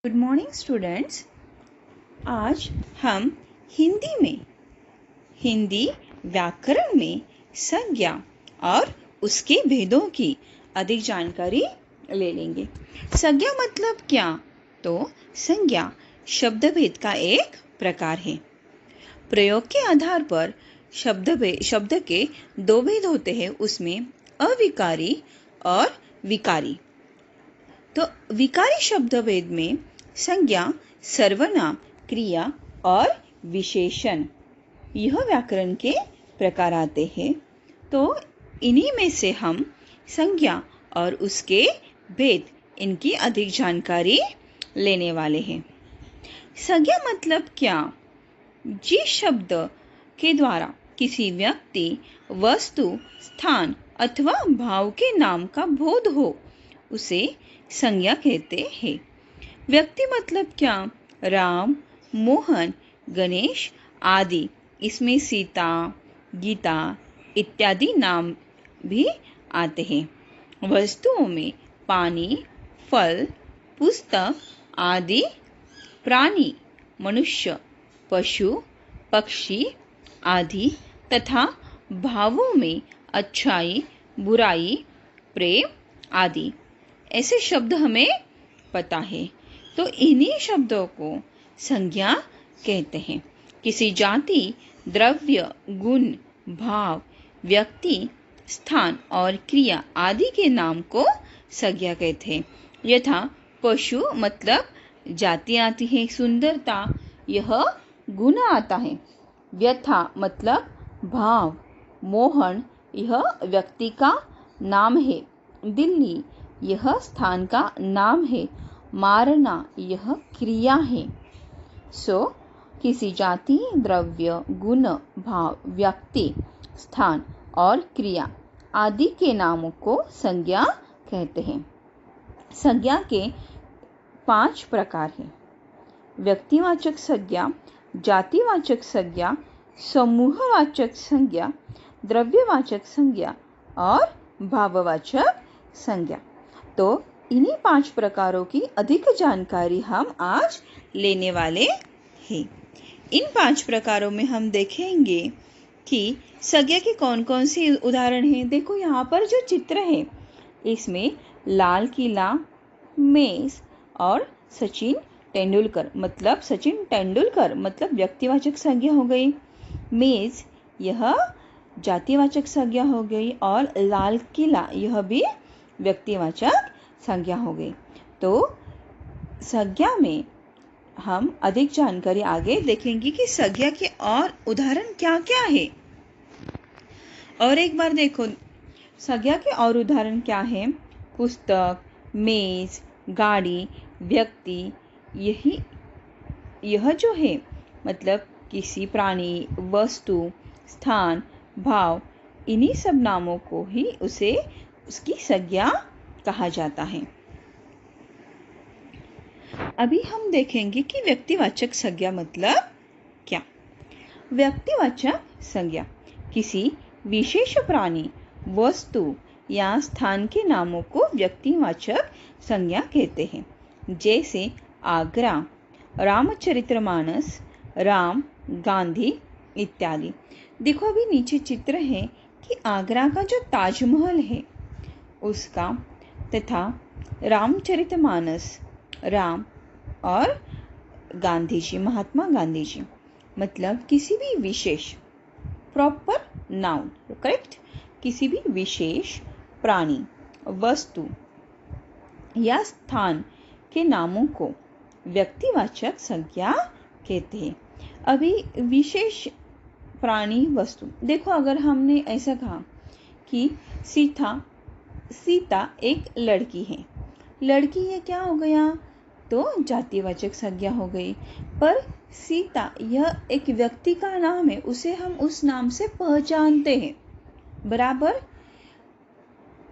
Good morning students. आज हम हिंदी व्याकरण में संज्ञा और उसके भेदों की अधिक जानकारी ले लेंगे। संज्ञा मतलब क्या? तो संज्ञा शब्द भेद का एक प्रकार है। प्रयोग के आधार पर शब्द के दो भेद होते हैं, उसमें अविकारी और विकारी। तो विकारी शब्द भेद में संज्ञा, सर्वनाम, क्रिया और विशेषण, यह व्याकरण के प्रकार आते हैं। तो इन्हीं में से हम संज्ञा और उसके भेद, इनकी अधिक जानकारी लेने वाले हैं। संज्ञा मतलब क्या? जिस शब्द के द्वारा किसी व्यक्ति, वस्तु, स्थान अथवा भाव के नाम का बोध हो, उसे संज्ञा कहते हैं। व्यक्ति मतलब क्या? राम, मोहन, गणेश आदि। इसमें सीता, गीता इत्यादि नाम भी आते हैं। वस्तुओं में पानी, फल, पुस्तक आदि। प्राणी, मनुष्य, पशु, पक्षी आदि। तथा भावों में अच्छाई, बुराई, प्रेम आदि। ऐसे शब्द हमें पता है। तो इन्हीं शब्दों को संज्ञा कहते हैं। किसी जाति, द्रव्य, गुण, भाव, व्यक्ति, स्थान और क्रिया आदि के नाम को संज्ञा कहते हैं। यथा पशु मतलब जाति आती है, सुंदरता यह गुण आता है। व्यथा मतलब भाव, मोहन यह व्यक्ति का नाम है। दिल्ली यह स्थान का नाम है। मारना यह क्रिया है। किसी जाति, द्रव्य, गुण, भाव, व्यक्ति, स्थान और क्रिया आदि के नामों को संज्ञा कहते हैं। संज्ञा के 5 प्रकार हैं। व्यक्तिवाचक संज्ञा, जातिवाचक संज्ञा, समूहवाचक संज्ञा, द्रव्यवाचक संज्ञा और भाववाचक संज्ञा। तो इन्हीं 5 प्रकारों की अधिक जानकारी हम आज लेने वाले हैं। इन 5 प्रकारों में हम देखेंगे कि संज्ञा के कौन कौन से उदाहरण हैं। देखो यहाँ पर जो चित्र है, इसमें लाल किला, मेज और सचिन तेंदुलकर मतलब व्यक्तिवाचक संज्ञा हो गई। मेज यह जातिवाचक संज्ञा हो गई और लाल किला यह भी व्यक्तिवाचक संज्ञा हो गई। तो संज्ञा में हम अधिक जानकारी आगे देखेंगे कि संज्ञा के और उदाहरण क्या क्या है। और एक बार देखो संज्ञा के और उदाहरण क्या है। पुस्तक, मेज, गाड़ी, व्यक्ति, यह जो है मतलब किसी प्राणी, वस्तु, स्थान, भाव, इन्हीं सब नामों को ही उसकी संज्ञा कहा जाता है। अभी हम देखेंगे कि व्यक्तिवाचक संज्ञा मतलब क्या। व्यक्तिवाचक संज्ञा किसी विशेष प्राणी, वस्तु या स्थान के नामों को व्यक्तिवाचक संज्ञा कहते हैं। जैसे आगरा, रामचरितमानस, राम, गांधी इत्यादि। देखो अभी नीचे चित्र है कि आगरा का जो ताजमहल है उसका, तथा रामचरितमानस, राम और गांधी जी, महात्मा गांधी जी, मतलब किसी भी विशेष, प्रॉपर नाउन, करेक्ट, किसी भी विशेष प्राणी, वस्तु या स्थान के नामों को व्यक्तिवाचक संज्ञा कहते हैं। अभी विशेष प्राणी, वस्तु, देखो अगर हमने ऐसा कहा कि सीता एक लड़की है। लड़की ये क्या हो गया? तो जातिवाचक संज्ञा हो गई। पर सीता यह एक व्यक्ति का नाम है, उसे हम उस नाम से पहचानते हैं। बराबर,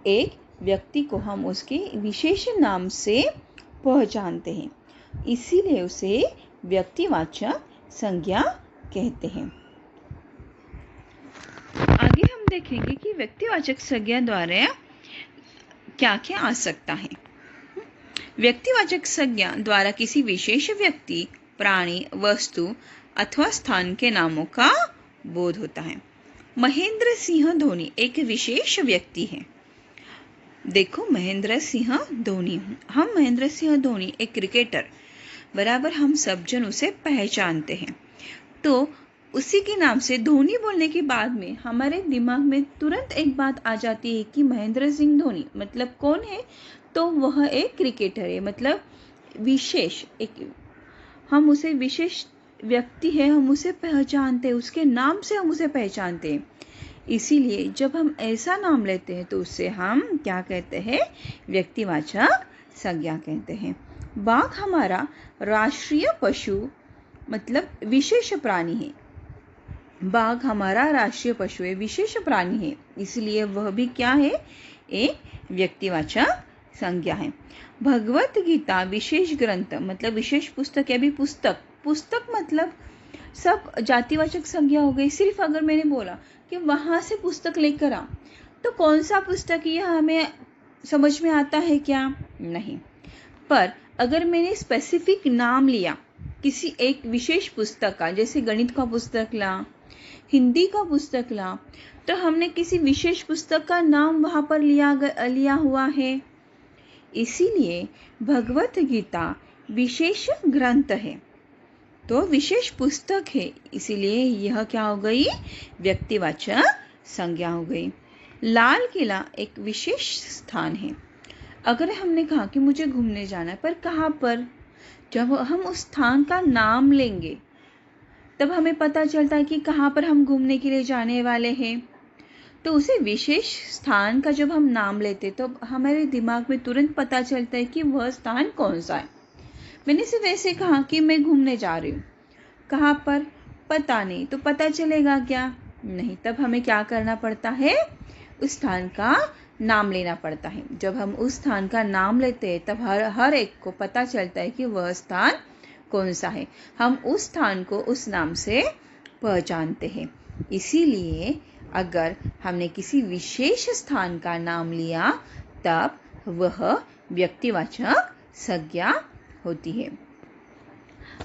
एक व्यक्ति को हम उसके विशेष नाम से पहचानते हैं, इसीलिए उसे व्यक्तिवाचक संज्ञा कहते हैं। आगे हम देखेंगे कि व्यक्तिवाचक संज्ञा द्वारा क्या क्या आ सकता है। व्यक्तिवाचक संज्ञा द्वारा किसी विशेष व्यक्ति, प्राणी, वस्तु अथवा स्थान के नामों का बोध होता है। महेंद्र सिंह धोनी एक विशेष व्यक्ति है। देखो, महेंद्र सिंह धोनी, हम महेंद्र सिंह धोनी एक क्रिकेटर बराबर हम सब जन उसे पहचानते हैं। तो उसी के नाम से धोनी बोलने के बाद में हमारे दिमाग में तुरंत एक बात आ जाती है कि महेंद्र सिंह धोनी मतलब कौन है? तो वह एक क्रिकेटर है, मतलब विशेष एक, हम उसे विशेष व्यक्ति है, हम उसे पहचानते हैं, उसके नाम से हम उसे पहचानते हैं। इसीलिए जब हम ऐसा नाम लेते हैं तो उससे हम क्या कहते हैं? व्यक्तिवाचक संज्ञा कहते हैं। बाघ हमारा राष्ट्रीय पशु मतलब विशेष प्राणी है। बाघ हमारा राष्ट्रीय पशु है, विशेष प्राणी है, इसलिए वह भी क्या है? एक व्यक्तिवाचक संज्ञा है। भगवत गीता विशेष ग्रंथ मतलब विशेष पुस्तक या भी पुस्तक, पुस्तक मतलब सब जातिवाचक संज्ञा हो गई। सिर्फ अगर मैंने बोला कि वहां से पुस्तक लेकर आ, तो कौन सा पुस्तक यह हमें समझ में आता है क्या? नहीं। पर अगर मैंने स्पेसिफिक नाम लिया किसी एक विशेष पुस्तक का, जैसे गणित का पुस्तक ला, हिंदी का पुस्तक ला, तो हमने किसी विशेष पुस्तक का नाम वहां पर लिया हुआ है। इसीलिए भगवत गीता विशेष ग्रंथ है, तो विशेष पुस्तक है, इसीलिए यह क्या हो गई? व्यक्तिवाचक संज्ञा हो गई। लाल किला एक विशेष स्थान है। अगर हमने कहा कि मुझे घूमने जाना है, पर कहाँ पर? जब हम उस स्थान का नाम लेंगे तब हमें पता चलता है कि कहाँ पर हम घूमने के लिए जाने वाले हैं। तो उसे विशेष स्थान का जब हम नाम लेते तो हमारे दिमाग में तुरंत पता चलता है कि वह स्थान कौन सा है। मैंने सिर्फ ऐसे कहा कि मैं घूमने जा रही हूँ, कहाँ पर? पता नहीं, तो पता चलेगा क्या? नहीं। तब हमें क्या करना पड़ता है? उस स्थान का नाम लेना पड़ता है। जब हम उस स्थान का नाम लेते हैं तब हर एक को पता चलता है कि वह स्थान कौन सा है। हम उस स्थान को उस नाम से पहचानते हैं। इसीलिए अगर हमने किसी विशेष स्थान का नाम लिया तब वह व्यक्तिवाचक संज्ञा होती है।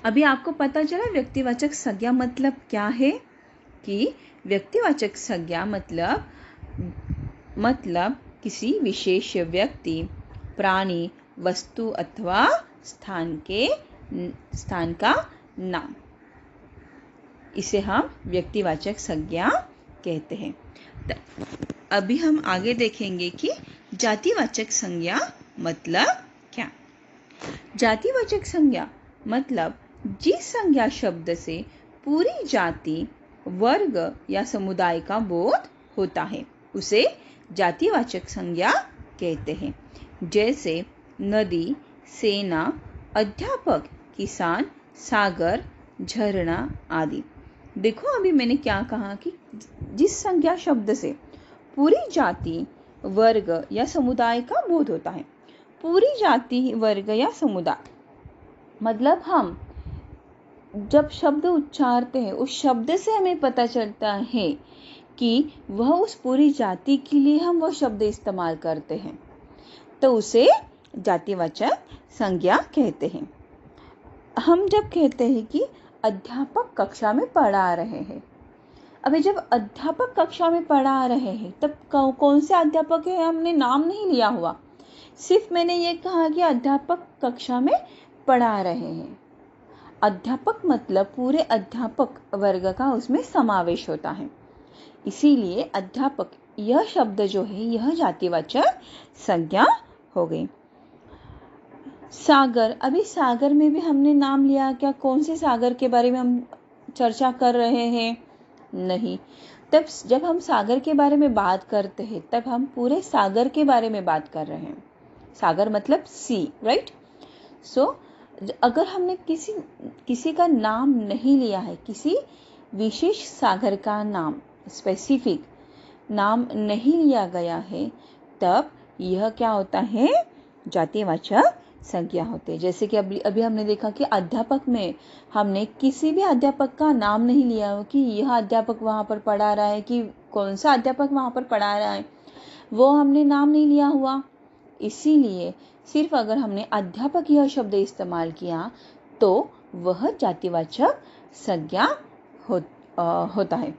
अभी आपको पता चला व्यक्तिवाचक संज्ञा मतलब क्या है? कि व्यक्तिवाचक संज्ञा मतलब किसी विशेष व्यक्ति, प्राणी, वस्तु अथवा स्थान का नाम, इसे हम व्यक्तिवाचक संज्ञा कहते हैं। अभी हम आगे देखेंगे कि जातिवाचक संज्ञा मतलब क्या। जातिवाचक संज्ञा मतलब जिस संज्ञा शब्द से पूरी जाति, वर्ग या समुदाय का बोध होता है उसे जातिवाचक संज्ञा कहते हैं। जैसे नदी, सेना, अध्यापक, किसान, सागर, झरना आदि। देखो, अभी मैंने क्या कहा कि जिस संज्ञा शब्द से पूरी जाति, वर्ग या समुदाय का बोध होता है। पूरी जाति, वर्ग या समुदाय मतलब हम जब शब्द उच्चारते हैं उस शब्द से हमें पता चलता है कि वह उस पूरी जाति के लिए हम वह शब्द इस्तेमाल करते हैं, तो उसे जातिवाचक संज्ञा कहते हैं। हम जब कहते हैं कि अध्यापक कक्षा में पढ़ा रहे हैं, अभी जब अध्यापक कक्षा में पढ़ा रहे हैं तब कौन से अध्यापक है हमने नाम नहीं लिया हुआ, सिर्फ मैंने ये कहा कि अध्यापक कक्षा में पढ़ा रहे हैं। अध्यापक मतलब पूरे अध्यापक वर्ग का उसमें समावेश होता है, इसीलिए अध्यापक यह शब्द जो है यह जातिवाचक संज्ञा हो गई। सागर, अभी सागर में भी हमने नाम लिया क्या? कौन से सागर के बारे में हम चर्चा कर रहे हैं? नहीं। तब जब हम सागर के बारे में बात करते हैं तब हम पूरे सागर के बारे में बात कर रहे हैं। सागर मतलब सी, राइट? सो अगर हमने किसी का नाम नहीं लिया है, किसी विशेष सागर का नाम, स्पेसिफिक नाम नहीं लिया गया है, तब यह क्या होता है? जातिवाचक संज्ञा होते हैं। जैसे कि अभी हमने देखा कि अध्यापक में हमने किसी भी अध्यापक का नाम नहीं लिया हो कि यह अध्यापक वहाँ पर पढ़ा रहा है, कि कौन सा अध्यापक वहाँ पर पढ़ा रहा है, वो हमने नाम नहीं लिया हुआ। इसीलिए सिर्फ अगर हमने अध्यापक यह शब्द इस्तेमाल किया तो वह जातिवाचक संज्ञा होता है।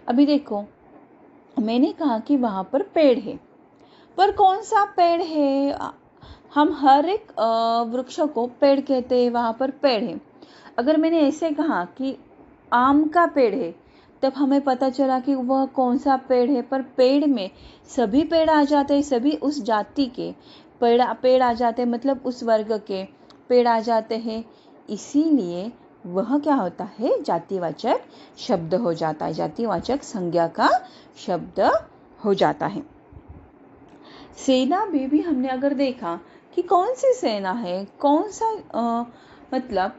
अभी देखो, मैंने कहा कि वहां पर पेड़ है, पर कौन सा पेड़ है? हम हर एक वृक्ष को पेड़ कहते हैं, वहां पर पेड़ है। अगर मैंने ऐसे कहा कि आम का पेड़ है, तब हमें पता चला कि वह कौन सा पेड़ है। पर पेड़ में सभी पेड़ आ जाते हैं, सभी उस जाति के पेड़ आ जाते हैं, मतलब उस वर्ग के पेड़ आ जाते हैं। इसीलिए वह क्या होता है? जातिवाचक शब्द हो जाता है, जातिवाचक संज्ञा का शब्द हो जाता है। सेना में भी हमने अगर देखा कि कौन सी सेना है, कौन सा मतलब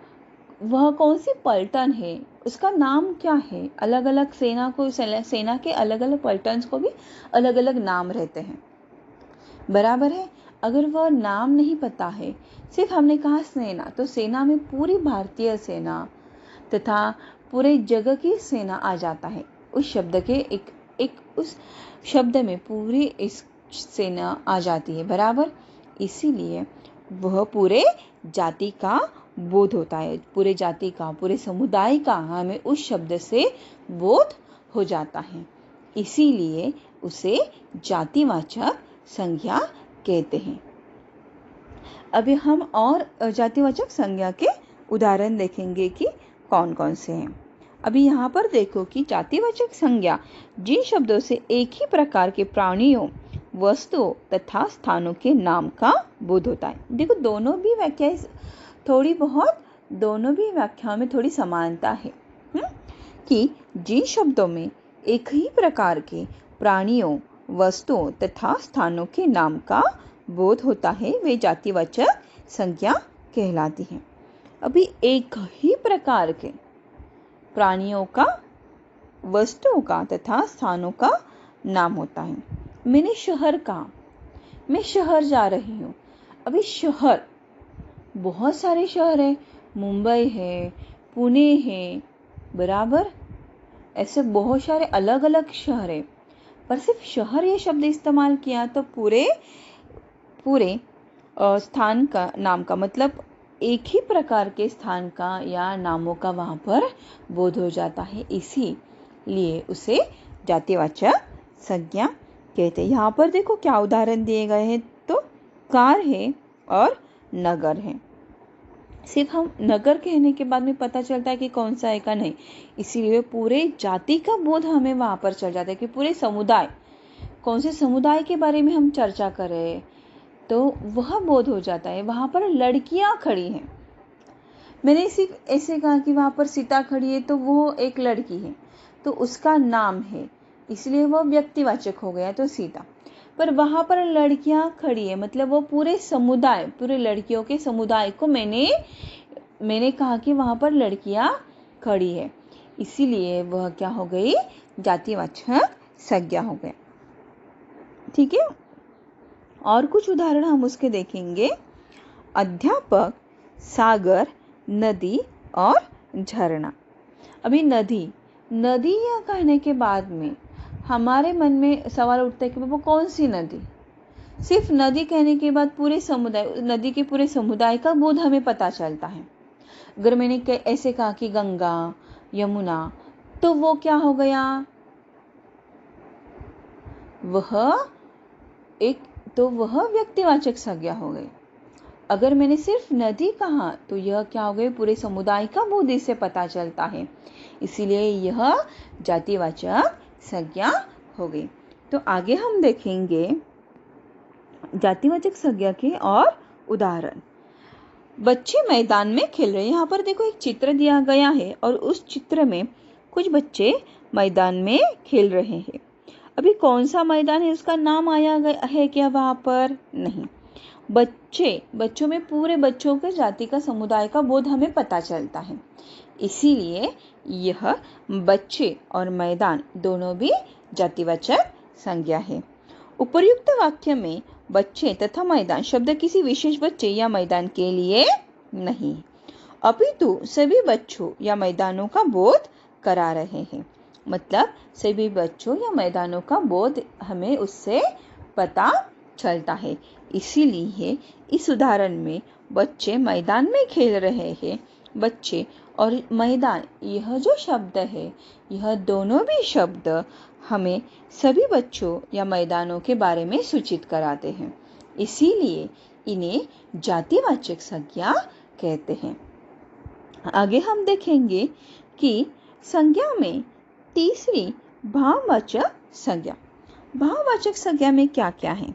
वह कौन सी पलटन है, उसका नाम क्या है। अलग अलग सेना के अलग अलग पलटन्स को भी अलग अलग नाम रहते हैं, बराबर है। अगर वह नाम नहीं पता है, सिर्फ हमने कहा सेना, तो सेना में पूरी भारतीय सेना तथा पूरे जगह की सेना आ जाता है। उस शब्द के उस शब्द में पूरी इस सेना आ जाती है, बराबर। इसीलिए वह पूरे जाति का बोध होता है, पूरे जाति का, पूरे समुदाय का हमें उस शब्द से बोध हो जाता है। इसीलिए उसे जातिवाचक संज्ञा कहते हैं। अभी हम और जातिवाचक संज्ञा के उदाहरण देखेंगे कि कौन कौन से हैं। अभी यहाँ पर देखो कि जातिवाचक संज्ञा जिन शब्दों से एक ही प्रकार के प्राणियों, वस्तुओं तथा स्थानों के नाम का बोध होता है। देखो, दोनों भी व्याख्याओं में थोड़ी समानता है कि जिन शब्दों में एक ही प्रकार के प्राणियों, वस्तुओं तथा स्थानों के नाम का बोध होता है, वे जातिवाचक संज्ञा कहलाती है। अभी एक ही प्रकार के प्राणियों का, वस्तुओं का तथा स्थानों का नाम होता है। मैंने शहर कहा, मैं शहर जा रही हूँ। अभी शहर, बहुत सारे शहर है, मुंबई है, पुणे है, बराबर। ऐसे बहुत सारे अलग अलग शहर है, पर सिर्फ शहर ये शब्द इस्तेमाल किया तो पूरे स्थान का नाम का, मतलब एक ही प्रकार के स्थान का या नामों का वहां पर बोध हो जाता है। इसीलिए उसे जातिवाचक संज्ञा कहते हैं। यहाँ पर देखो क्या उदाहरण दिए गए हैं, तो कार है और नगर है। सिर्फ हम नगर कहने के बाद में पता चलता है कि कौन सा है का नहीं, इसीलिए पूरे जाति का बोध हमें वहां पर चल जाता है कि पूरे समुदाय, कौन से समुदाय के बारे में हम चर्चा कर रहे हैं, तो वह बोध हो जाता है। वहां पर लड़कियां खड़ी हैं, मैंने सिर्फ ऐसे कहा कि वहां पर सीता खड़ी है, तो वो एक लड़की है, तो उसका नाम है, इसलिए वह व्यक्तिवाचक हो गया, तो सीता। पर वहां पर लड़कियां खड़ी है, मतलब वो पूरे समुदाय, पूरे लड़कियों के समुदाय को मैंने कहा कि वहां पर लड़कियां खड़ी है, इसीलिए वह क्या हो गई? जातिवाचक संज्ञा हो गया। ठीक है, और कुछ उदाहरण हम उसके देखेंगे। अध्यापक, सागर, नदी और झरना। अभी नदी यह कहने के बाद में हमारे मन में सवाल उठता है कि वो कौन सी नदी? सिर्फ नदी कहने के बाद पूरे समुदाय, नदी के पूरे समुदाय का बोध हमें पता चलता है। अगर मैंने ऐसे कहा कि गंगा, यमुना, तो वो क्या हो गया? वह व्यक्तिवाचक संज्ञा हो गई। अगर मैंने सिर्फ नदी कहा तो यह क्या हो गई? पूरे समुदाय का बोध इससे पता चलता है, इसीलिए यह जातिवाचक संज्ञा हो गई। तो आगे हम देखेंगे जातिवाचक संज्ञा के और उदाहरण। बच्चे मैदान में खेल रहे हैं। यहाँ पर देखो एक चित्र दिया गया है और उस चित्र में कुछ बच्चे मैदान में खेल रहे हैं। अभी कौन सा मैदान है उसका नाम आया गया है क्या वहां पर? नहीं। बच्चों में पूरे बच्चों के जाति का, समुदाय का बोध हमें पता चलता है, इसीलिए यह बच्चे और मैदान दोनों भी जातिवाचक संज्ञा है। उपर्युक्त वाक्य में बच्चे तथा मैदान शब्द किसी विशेष बच्चे या मैदान के लिए नहीं, अपितु सभी बच्चों या मैदानों का बोध करा रहे हैं। मतलब सभी बच्चों या मैदानों का बोध हमें उससे पता चलता है। इसीलिए इस उदाहरण में बच्चे मैदान में खेल रहे हैं। बच्चे और मैदान, यह जो शब्द है, यह दोनों भी शब्द हमें सभी बच्चों या मैदानों के बारे में सूचित कराते हैं। इसीलिए इन्हें जातिवाचक संज्ञा कहते हैं। आगे हम देखेंगे कि संज्ञा में तीसरी भाववाचक संज्ञा। भाववाचक संज्ञा में क्या क्या है?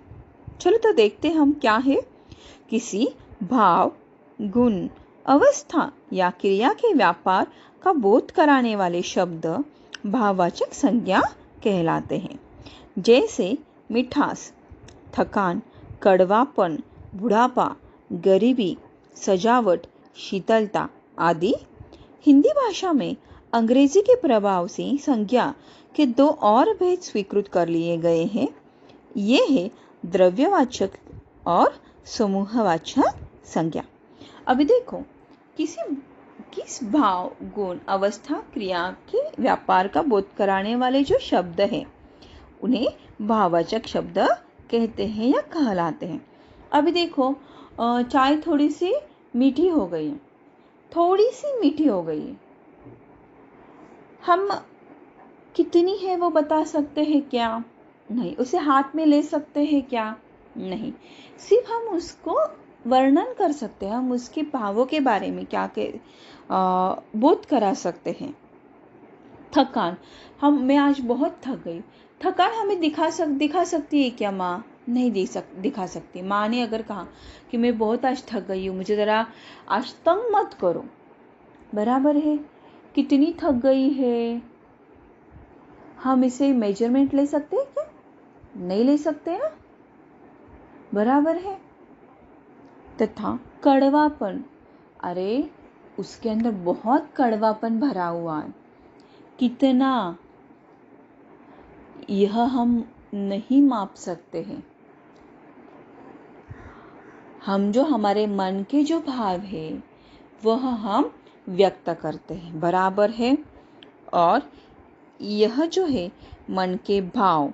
चलो तो देखते हम क्या है। किसी भाव, गुण, अवस्था या क्रिया के व्यापार का बोध कराने वाले शब्द भाववाचक संज्ञा कहलाते हैं। जैसे मिठास, थकान, कड़वापन, बुढ़ापा, गरीबी, सजावट, शीतलता आदि। हिंदी भाषा में अंग्रेजी के प्रभाव से संज्ञा के दो और भेद स्वीकृत कर लिए गए हैं। ये है द्रव्यवाचक और समूहवाचक संज्ञा। अभी देखो, किस भाव, गुण, अवस्था, क्रिया के व्यापार का बोध कराने वाले जो शब्द हैं, उन्हें भाववाचक शब्द कहते हैं या कहलाते हैं। अभी देखो, चाय थोड़ी सी मीठी हो गई है, थोड़ी सी मीठी हो गई है। हम कितनी है वो बता सकते हैं क्या? नहीं। उसे हाथ में ले सकते हैं क्या? नहीं। सिर्फ हम उसको वर्णन कर सकते हैं, हम उसके भावों के बारे में क्या बोध करा सकते हैं। थकान, मैं आज बहुत थक गई। थकान हमें दिखा सकती है क्या माँ? नहीं दिखा सकती। माँ ने अगर कहा कि मैं बहुत आज थक गई हूँ, मुझे ज़रा आज तंग मत करो, बराबर है। कितनी थक गई है, हम इसे मेजरमेंट ले सकते हैं क्या? नहीं ले सकते ना, बराबर है। तथा कड़वापन, अरे उसके अंदर बहुत कड़वापन भरा हुआ है। कितना, यह हम नहीं माप सकते हैं। हम जो हमारे मन के जो भाव है वह हम व्यक्त करते हैं, बराबर है। और यह जो है मन के भाव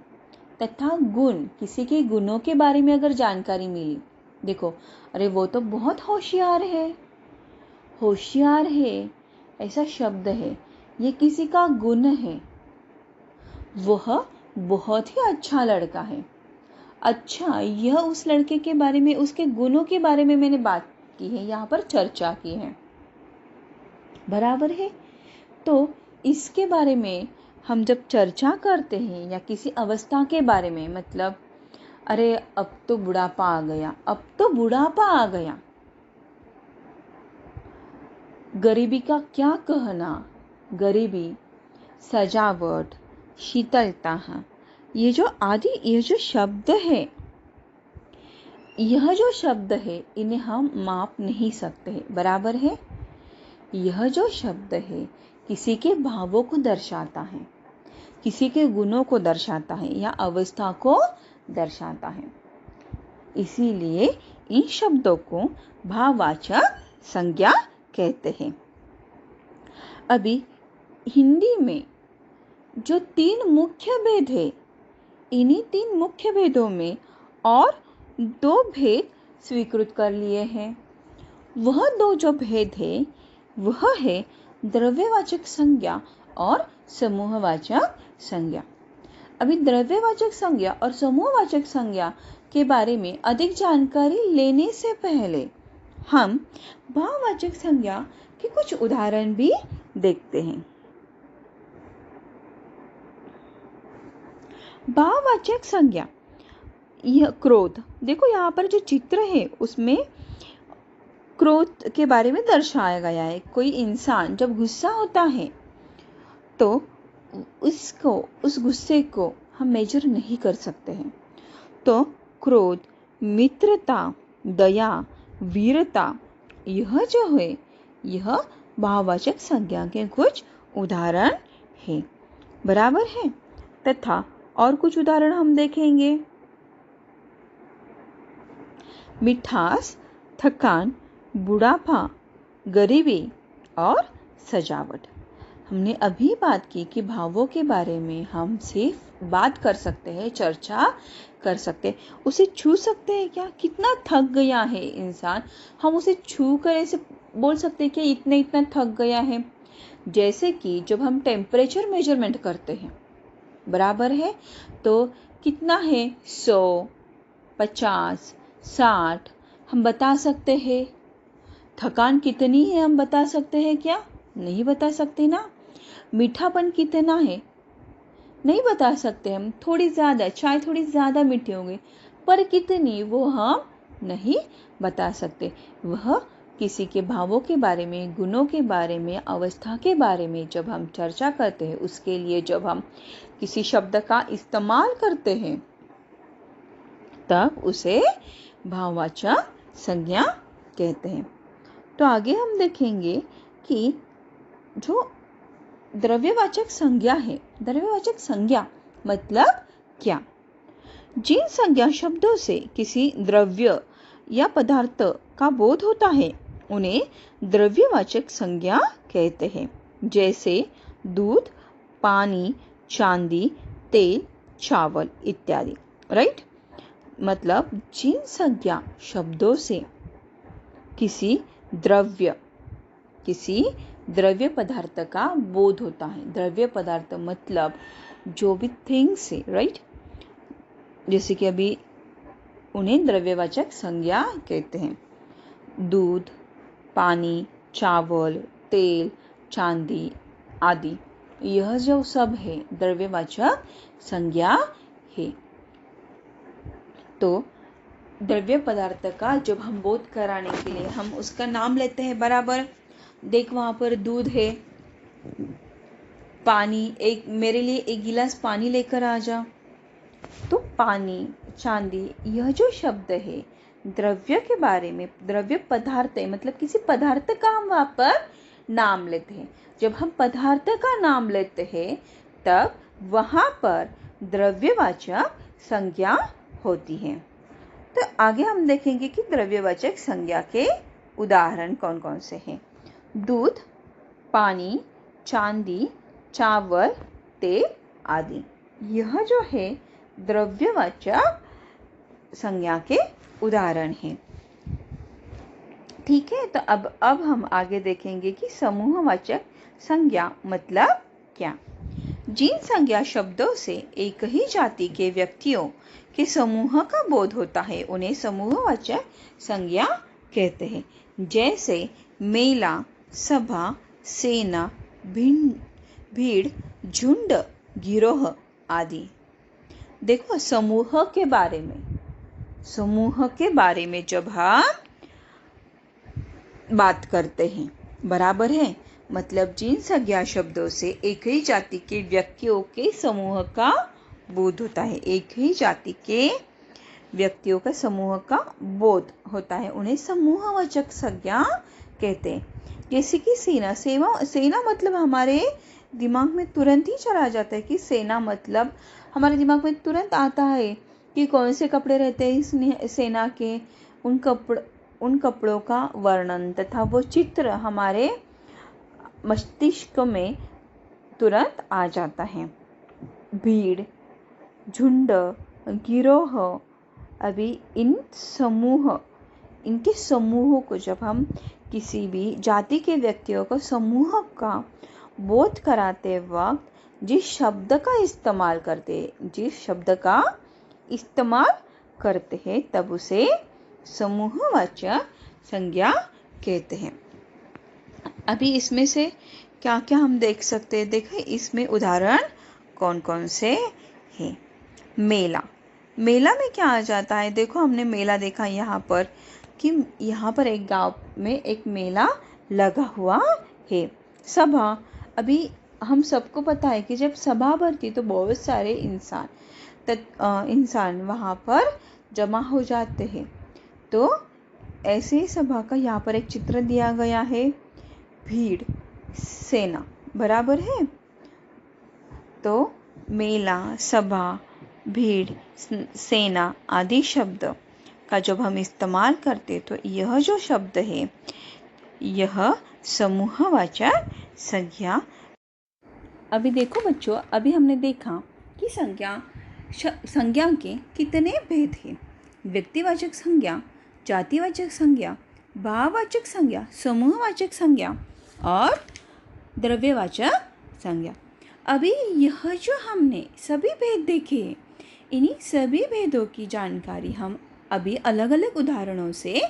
तथा गुण, किसी के गुणों के बारे में अगर जानकारी मिली, देखो अरे वो तो बहुत होशियार है, होशियार है ऐसा शब्द है, ये किसी का गुण है, वह बहुत ही अच्छा लड़का है। अच्छा, यह उस लड़के के बारे में, उसके गुणों के बारे में मैंने बात की है, यहाँ पर चर्चा की है, बराबर है। तो इसके बारे में हम जब चर्चा करते हैं या किसी अवस्था के बारे में, मतलब अरे अब तो बुढ़ापा आ गया, अब तो बुढ़ापा आ गया। गरीबी का क्या कहना, गरीबी, सजावट, शीतलता, ये जो शब्द है, यह जो शब्द है इन्हें हम माप नहीं सकते हैं, बराबर है। यह जो शब्द है किसी के भावों को दर्शाता है, किसी के गुणों को दर्शाता है या अवस्था को दर्शाता है। इसीलिए इन शब्दों को भाववाचक संज्ञा कहते हैं। अभी हिंदी में जो 3 मुख्य भेद है, इन्हीं 3 मुख्य भेदों में और 2 भेद स्वीकृत कर लिए हैं। वह 2 जो भेद है वह है द्रव्यवाचक संज्ञा और समूहवाचक संज्ञा। अभी द्रव्यवाचक संज्ञा और समूहवाचक संज्ञा के बारे में अधिक जानकारी लेने से पहले हम भाववाचक संज्ञा के कुछ उदाहरण भी देखते हैं। भाववाचक संज्ञा, यह क्रोध, देखो यहाँ पर जो चित्र है उसमें क्रोध के बारे में दर्शाया गया है। कोई इंसान जब गुस्सा होता है तो उस गुस्से को हम मेजर नहीं कर सकते हैं। तो क्रोध, मित्रता, दया, वीरता, यह जो है यह भाववाचक संज्ञा के कुछ उदाहरण हैं, बराबर है। तथा और कुछ उदाहरण हम देखेंगे। मिठास, थकान, बुढ़ापा, गरीबी और सजावट। हमने अभी बात की कि भावों के बारे में हम सिर्फ बात कर सकते हैं, चर्चा कर सकते हैं। उसे छू सकते हैं क्या? कितना थक गया है इंसान, हम उसे छू कर ऐसे बोल सकते हैं कि इतना थक गया है। जैसे कि जब हम टेम्परेचर मेजरमेंट करते हैं, बराबर है, तो कितना है? 100, 50, 60 हम बता सकते हैं। थकान कितनी है हम बता सकते हैं क्या? नहीं बता सकते ना। मीठापन कितना है? नहीं बता सकते हम। थोड़ी ज़्यादा, चाय थोड़ी ज़्यादा मीठी होगी, पर कितनी वो हम नहीं बता सकते। वह किसी के भावों के बारे में, गुणों के बारे में, अवस्था के बारे में जब हम चर्चा करते हैं, उसके लिए जब हम किसी शब्द का इस्तेमाल करते हैं, तब उसे भाववाचक संज्ञा कहते हैं। तो आगे हम देखेंगे कि जो द्रव्यवाचक संज्ञा है, द्रव्यवाचक संज्ञा मतलब क्या? जिन संज्ञा शब्दों से किसी द्रव्य या पदार्थ का बोध होता है, उन्हें द्रव्यवाचक संज्ञा कहते हैं। जैसे दूध, पानी, चांदी, तेल, चावल इत्यादि। राइट? मतलब जिन संज्ञा शब्दों से किसी द्रव्य पदार्थ का बोध होता है। द्रव्य पदार्थ मतलब जो भी थिंग्स है, राइट? जैसे कि अभी उन्हें द्रव्यवाचक संज्ञा कहते हैं। दूध, पानी, चावल, तेल, चांदी आदि, यह जो सब है द्रव्यवाचक संज्ञा है। तो द्रव्य पदार्थ का जब हम बोध कराने के लिए हम उसका नाम लेते हैं, बराबर। देख वहां पर दूध है, पानी, मेरे लिए एक गिलास पानी लेकर आ जा। तो पानी, चांदी, यह जो शब्द है द्रव्य के बारे में, द्रव्य पदार्थ है, मतलब किसी पदार्थ का हम वहां पर नाम लेते हैं। जब हम पदार्थ का नाम लेते हैं, तब वहां पर द्रव्यवाचक संज्ञा होती है। तो आगे हम देखेंगे कि द्रव्यवाचक संज्ञा के उदाहरण कौन कौन से हैं। दूध, पानी, चांदी, चावल, तेल आदि, यह जो है द्रव्यवाचक संज्ञा के उदाहरण हैं। ठीक है, तो अब हम आगे देखेंगे कि समूहवाचक संज्ञा मतलब क्या। जिन संज्ञा शब्दों से एक ही जाति के व्यक्तियों के समूह का बोध होता है, उन्हें समूहवाचक संज्ञा कहते हैं। जैसे मेला, सभा, सेना, भीड़, झुंड, गिरोह आदि। देखो, समूह के बारे में जब हम बात करते हैं, बराबर है, मतलब जिन संज्ञा शब्दों से एक ही जाति के व्यक्तियों के समूह का बोध होता है, एक ही जाति के व्यक्तियों का समूह का बोध होता है, उन्हें समूहवाचक संज्ञा कहते हैं। जैसे कि सेना मतलब हमारे दिमाग में तुरंत ही चला जाता है कि सेना मतलब हमारे दिमाग में तुरंत आता है कि कौन से कपड़े रहते हैं इस सेना के, उन कपड़ों का वर्णन तथा वो चित्र हमारे मस्तिष्क में तुरंत आ जाता है। भीड़, झुंड, गिरोह, अभी इनके समूह को जब हम किसी भी जाति के व्यक्तियों को समूह का बोध कराते वक्त जिस शब्द का इस्तेमाल करते हैं, तब उसे समूहवाचक संज्ञा कहते हैं। अभी इसमें से क्या क्या हम देख सकते हैं? देखिए, इसमें उदाहरण कौन कौन से हैं। मेला में क्या आ जाता है? देखो, हमने मेला देखा यहाँ पर कि यहाँ पर एक गांव में एक मेला लगा हुआ है। सभा, अभी हम सबको पता है कि जब सभा भरती तो बहुत सारे इंसान वहाँ पर जमा हो जाते हैं। तो ऐसे सभा का यहाँ पर एक चित्र दिया गया है। भीड़, सेना, बराबर है। तो मेला, सभा, भीड़, सेना आदि शब्द का जब हम इस्तेमाल करते तो यह जो शब्द है, यह समूहवाचक संज्ञा अभी देखो बच्चों, अभी हमने देखा कि संज्ञा के कितने भेद हैं। व्यक्तिवाचक संज्ञा, जातिवाचक संज्ञा, भाववाचक संज्ञा, समूहवाचक संज्ञा और द्रव्यवाचक संज्ञा। अभी यह जो हमने सभी भेद देखे हैं, इन्हीं सभी भेदों की जानकारी हम अभी अलग अलग उदाहरणों से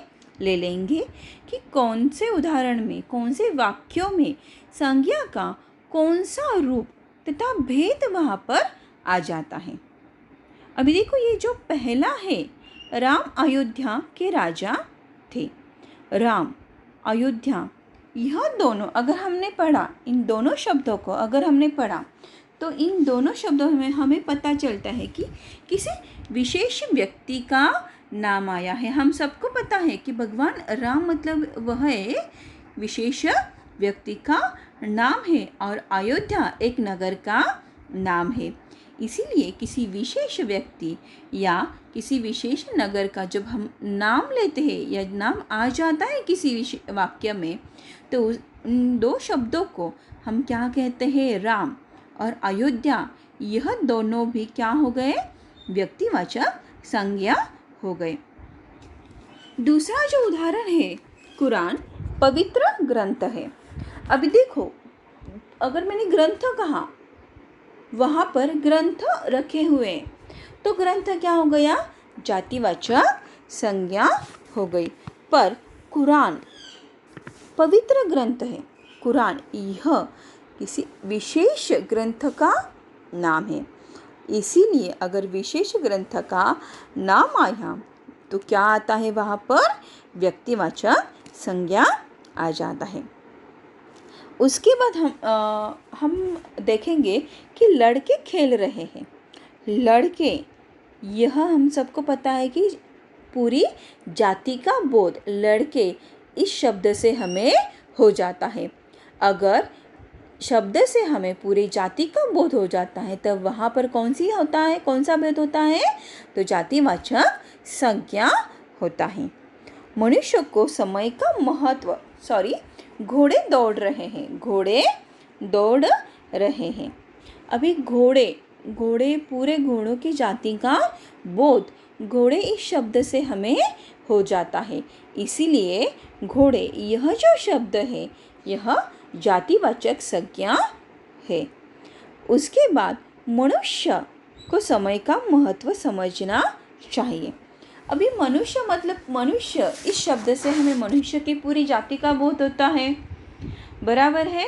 ले लेंगे कि कौन से उदाहरण में, कौन से वाक्यों में संज्ञा का कौन सा रूप तथा भेद वहाँ पर आ जाता है। अभी देखो, ये जो पहला है, राम अयोध्या के राजा थे। राम, अयोध्या, यह दोनों अगर हमने पढ़ा, इन दोनों शब्दों को अगर हमने पढ़ा तो इन दोनों शब्दों में हमें पता चलता है कि किसी विशेष व्यक्ति का नाम आया है। हम सबको पता है कि भगवान राम मतलब वह विशेष व्यक्ति का नाम है और अयोध्या एक नगर का नाम है। इसीलिए किसी विशेष व्यक्ति या किसी विशेष नगर का जब हम नाम लेते हैं या नाम आ जाता है किसी वाक्य में, तो उन दो शब्दों को हम क्या कहते हैं, राम और अयोध्या, यह दोनों भी क्या हो गए, व्यक्तिवाचक संज्ञा हो गए। दूसरा जो उदाहरण है, कुरान पवित्र ग्रंथ है। अभी देखो, अगर मैंने ग्रंथ कहा, वहाँ पर ग्रंथ रखे हुए, तो ग्रंथ क्या हो गया, जातिवाचक संज्ञा हो गई। पर कुरान पवित्र ग्रंथ है। कुरान यह किसी विशेष ग्रंथ का नाम है। इसीलिए अगर विशेष ग्रंथ का नाम आया तो क्या आता है, वहाँ पर व्यक्तिवाचक संज्ञा आ जाता है। उसके बाद हम देखेंगे कि लड़के खेल रहे हैं। लड़के, यह हम सबको पता है कि पूरी जाति का बोध लड़के इस शब्द से हमें हो जाता है। अगर शब्द से हमें पूरी जाति का बोध हो जाता है तब वहाँ पर कौन सा भेद होता है, तो जातिवाचक संज्ञा होता है। मनुष्य को समय का महत्व, घोड़े दौड़ रहे हैं। घोड़े दौड़ रहे हैं। अभी घोड़े पूरे घोड़ों की जाति का बोध घोड़े इस शब्द से हमें हो जाता है। इसीलिए घोड़े, यह जो शब्द है, यह जातिवाचक संज्ञा है। उसके बाद मनुष्य को समय का महत्व समझना चाहिए। अभी मनुष्य मतलब मनुष्य, इस शब्द से हमें मनुष्य की पूरी जाति का बोध होता है, बराबर है,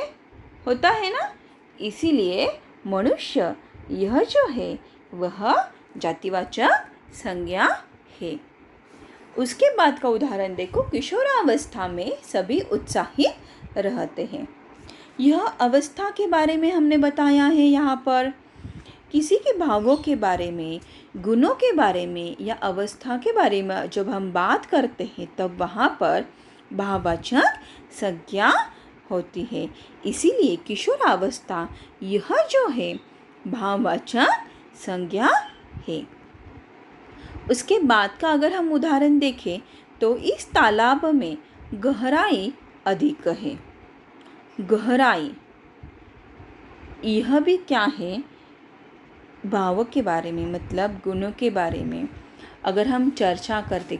होता है ना। इसीलिए मनुष्य यह जो है वह जातिवाचक संज्ञा है। उसके बाद का उदाहरण देखो, किशोरावस्था में सभी उत्साहित रहते हैं। यह अवस्था के बारे में हमने बताया है। यहाँ पर किसी के भावों के बारे में, गुणों के बारे में या अवस्था के बारे में जब हम बात करते हैं तब वहाँ पर भाववाचक संज्ञा होती है। इसीलिए किशोरावस्था यह जो है भाववाचक संज्ञा है। उसके बाद का अगर हम उदाहरण देखें तो इस तालाब में गहराई अधिक है। गहराई, यह भी क्या है, भावों के बारे में, मतलब गुणों के बारे में। अगर हम चर्चा करते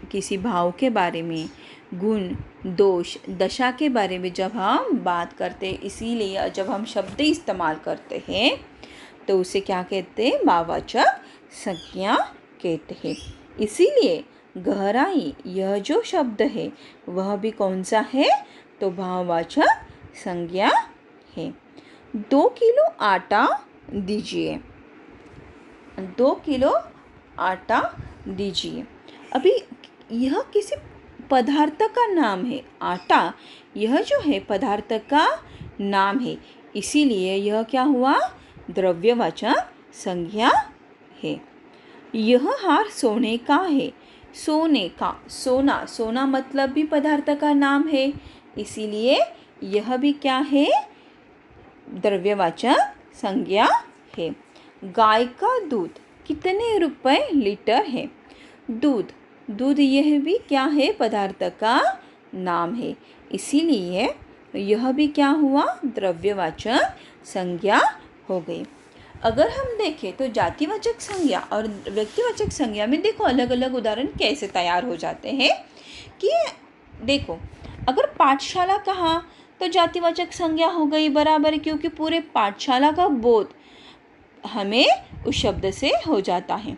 किसी भाव के बारे में, गुण, दोष, दशा के बारे में जब हम बात करते, इसीलिए जब हम शब्द इस्तेमाल करते हैं तो उसे क्या कहते हैं, भाववाचक संज्ञा कहते हैं। इसीलिए गहराई, यह जो शब्द है वह भी कौन सा है, तो भाववाचक संज्ञा है। 2 किलो आटा दीजिए। 2 किलो आटा दीजिए। अभी यह किसी पदार्थ का नाम है। आटा, यह जो है पदार्थ का नाम है। इसीलिए यह क्या हुआ, द्रव्यवाचक संज्ञा है। यह हार सोने का है। सोने का, सोना मतलब भी पदार्थ का नाम है। इसीलिए यह भी क्या है, द्रव्यवाचक संज्ञा है। गाय का दूध कितने रुपए लीटर है। दूध, यह भी क्या है, पदार्थ का नाम है। इसीलिए यह भी क्या हुआ, द्रव्यवाचक संज्ञा हो गई। अगर हम देखें तो जातिवाचक संज्ञा और व्यक्तिवाचक संज्ञा में देखो अलग अलग उदाहरण कैसे तैयार हो जाते हैं। कि देखो, अगर पाठशाला कहा तो जातिवाचक संज्ञा हो गई बराबर, क्योंकि पूरे पाठशाला का बोध हमें उस शब्द से हो जाता है।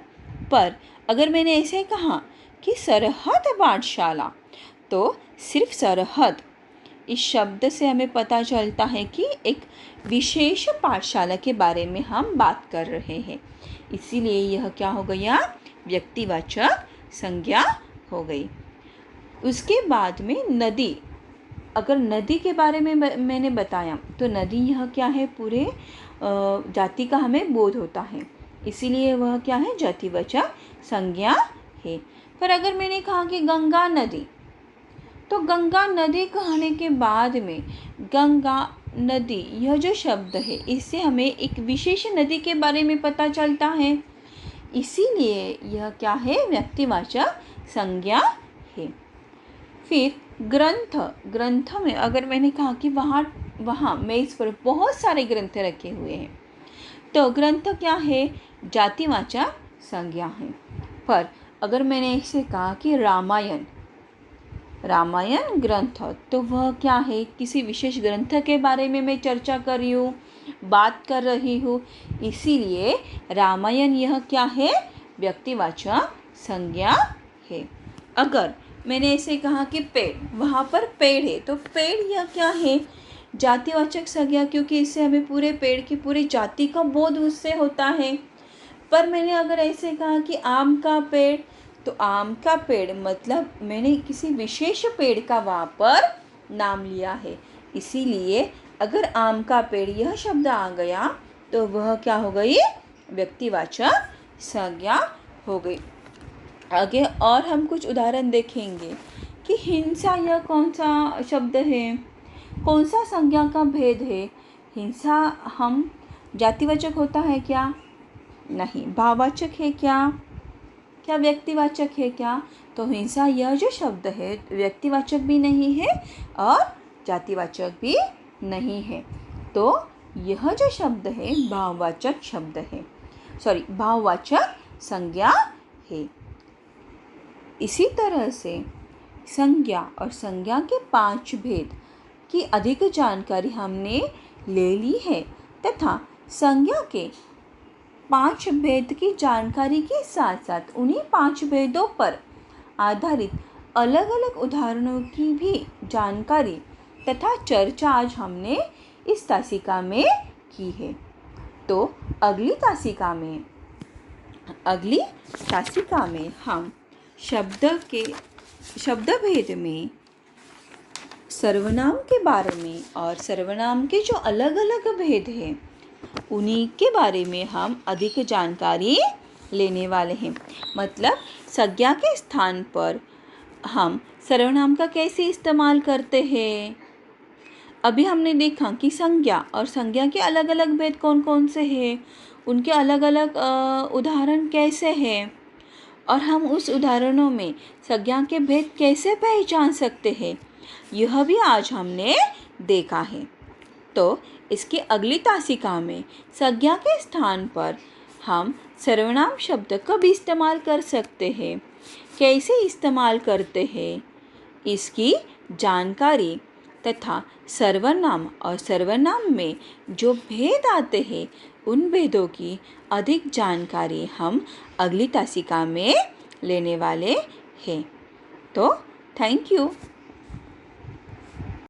पर अगर मैंने ऐसे कहा कि सरहद पाठशाला, तो सिर्फ सरहद इस शब्द से हमें पता चलता है कि एक विशेष पाठशाला के बारे में हम बात कर रहे हैं, इसीलिए यह क्या हो गया, व्यक्तिवाचक संज्ञा हो गई। उसके बाद में नदी, अगर नदी के बारे में मैंने बताया तो नदी यह क्या है, पूरे जाति का हमें बोध होता है, इसीलिए वह क्या है, जातिवाचक संज्ञा है। पर अगर मैंने कहा कि गंगा नदी, तो गंगा नदी कहने के बाद में गंगा नदी यह जो शब्द है, इससे हमें एक विशेष नदी के बारे में पता चलता है, इसीलिए यह क्या है, व्यक्तिवाचक संज्ञा है। फिर ग्रंथ, ग्रंथ में अगर मैंने कहा कि वहाँ मेज़ पर बहुत सारे ग्रंथ रखे हुए हैं, तो ग्रंथ क्या है, जातिवाचक संज्ञा है। पर अगर मैंने इसे कहा कि रामायण, रामायण ग्रंथ, तो वह क्या है, किसी विशेष ग्रंथ के बारे में मैं चर्चा कर रही हूँ, बात कर रही हूँ, इसीलिए रामायण यह क्या है, व्यक्तिवाचक संज्ञा है। अगर मैंने ऐसे कहा कि पेड़, वहाँ पर पेड़ है, तो पेड़ यह क्या है, जातिवाचक संज्ञा, क्योंकि इससे हमें पूरे पेड़ की पूरी जाति का बोध उससे होता है। पर मैंने अगर ऐसे कहा कि आम का पेड़, तो आम का पेड़ मतलब मैंने किसी विशेष पेड़ का वहाँ पर नाम लिया है, इसीलिए अगर आम का पेड़ यह शब्द आ गया तो वह क्या हो गई, व्यक्तिवाचक संज्ञा हो गई। आगे और हम कुछ उदाहरण देखेंगे कि हिंसा यह कौन सा शब्द है, कौन सा संज्ञा का भेद है। हिंसा हम जातिवाचक होता है क्या, नहीं। भाववाचक है क्या, क्या व्यक्तिवाचक है क्या, तो हिंसा यह जो शब्द है व्यक्तिवाचक भी नहीं है और जातिवाचक भी नहीं है, तो यह जो शब्द है भाववाचक शब्द है, भाववाचक संज्ञा है। इसी तरह से संज्ञा और संज्ञा के 5 भेद की अधिक जानकारी हमने ले ली है, तथा संज्ञा के 5 भेद की जानकारी के साथ साथ उन्हीं 5 भेदों पर आधारित अलग अलग उदाहरणों की भी जानकारी तथा चर्चा आज हमने इस तासिका में की है। तो अगली तासिका में हम शब्द भेद में सर्वनाम के बारे में और सर्वनाम के जो अलग अलग भेद हैं उन्हीं के बारे में हम अधिक जानकारी लेने वाले हैं। मतलब संज्ञा के स्थान पर हम सर्वनाम का कैसे इस्तेमाल करते हैं। अभी हमने देखा कि संज्ञा और संज्ञा के अलग अलग भेद कौन कौन से हैं, उनके अलग अलग उदाहरण कैसे हैं, और हम उस उदाहरणों में संज्ञा के भेद कैसे पहचान सकते हैं, यह भी आज हमने देखा है। तो इसकी अगली तासिका में संज्ञा के स्थान पर हम सर्वनाम शब्द कब इस्तेमाल कर सकते हैं, कैसे इस्तेमाल करते हैं, इसकी जानकारी तथा सर्वनाम और सर्वनाम में जो भेद आते हैं उन भेदों की अधिक जानकारी हम अगली तासिका में लेने वाले हैं। तो थैंक यू।